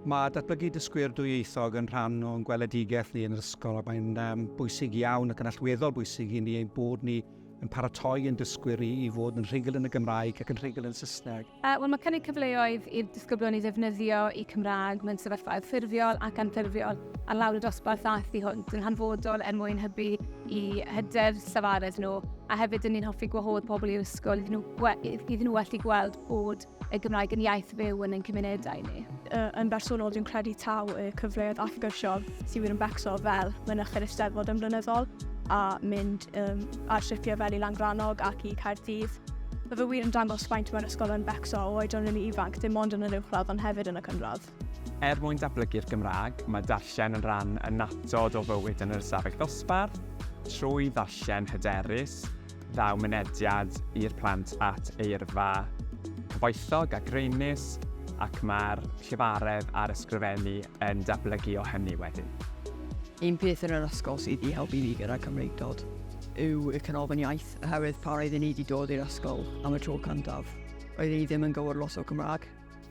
Mae datblygu dysgwyr dwyieithog yn rhan o'n gweledigaeth ni yn yr ysgol, a mae'n bwysig iawn ac yn allweddol bwysig i ni ein bod ni yn paratoi yn dysgwyr i fod yn rhugl yn y Gymraeg ac yn rhugl yn Saesneg. Wel, mae cynnig cyfleoedd i'r disgyblion i ddefnyddio i Cymraeg mewn sefyllfaoedd ffurfiol ac anffurfiol ar lawr y dosbarth aeth i hwnt yn hanfodol mwyn hybu i hyder safaredd nhw, a hefyd yn ni'n hoffi gwahodd pobl i'r ysgol iddyn nhw well i gweld bod y Gymraeg yn iaith fyw yn ein cymunedau ni. Yn bersonol, dwi'n credu taw y cyfleoedd allgyrsiol sydd yn becso fel mynychu'r Eisteddfod yn blynyddol a mynd ar sipiau fel i Langrannog ac i Caerdydd. Mae fe wir yn dangos faint mae'r ysgol yn becso o oedran yn ifanc, dim ond yn yr uwchradd ond hefyd yn y cynradd. Mwyn datblygu'r Gymraeg, mae darllen yn rhan annatod o fywyd yn yr ystafell ddosbarth, trwy ddarllen hyderus, ddaw mynediad i'r plant at eirfa cyfoethog a greinus, ac mae'r llefaredd a'r ysgrifennu yn datblygu o hynny wedyn. Un peth yn yr ysgol sydd wedi helpu fi gyda Cymreigdod yw y canolfan iaith, oherwydd pan roedden ni wedi dod i'r ysgol am y tro cyntaf. Roedden ni ddim yn gywir lot o Gymraeg,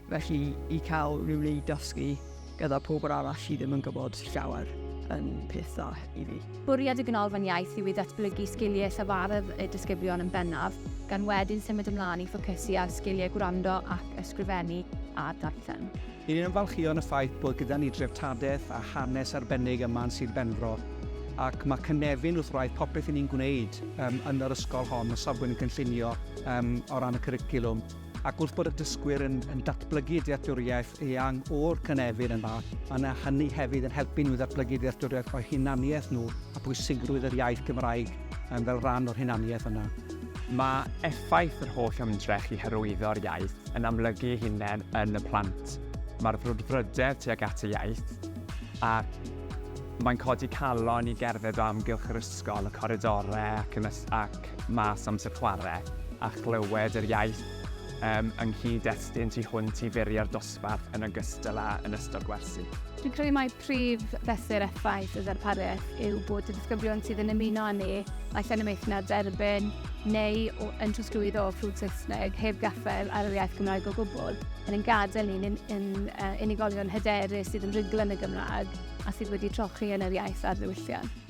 felly i cael rhywun i dysgu gyda pobl arall sydd ddim yn gwybod llawer yn peth dda i fi. Bwriad y ganolfan iaith yw i ddatblygu sgiliau safaredd y disgyblion yn bennaf, gan wedyn symud ymlaen i ffocysu ar sgiliau gwrando ac ysgrifennu a darllen. Ni'n ymfalchio yn y ffaith bod gyda ni dreftadaeth a hanes arbennig yma yn Sir Benfro, ac mae cynefin wrth rhaid popeth i ni'n gwneud yn yr ysgol hon, y safbwynt yn cynllunio o ran y cwricwlwm. Ac wrth bod y dysgwyr yn datblygu dealltwriaeth eang o'r cynefin yna, yna hynny hefyd yn helpu nhw ddatblygu dealltwriaeth o'i hunaniaeth nhw a pwysigrwydd yr iaith Gymraeg fel rhan o'r hunaniaeth yna. Mae effaith yr holl ymdrech i hyrwyddo'r iaith yn amlygu hunain yn y plant. Mae'r frwdfrydedd tuag at y iaith, a mae'n codi calon i gerdded o amgylch yr ysgol, y coridorau ac mas amser chwarae, a chlywed yr iaith ynghyd-destun tu hwnt i furio'r dosbarth yn ogystal â yn ystod gwersi. Dwi'n credu mai prif fesur effaith y ddarpariaeth yw bod y disgyblion sydd yn ymuno â ni, naill yn ymwneud derbyn neu yn trosglwyddo o ffrwd Saesneg heb gaffael ar yr iaith Gymraeg o gwbl, yn gadael ni'n unigolion hyderus sydd yn rhugl yn y Gymraeg a sydd wedi trochi yn yr iaith ar ddiwylliant.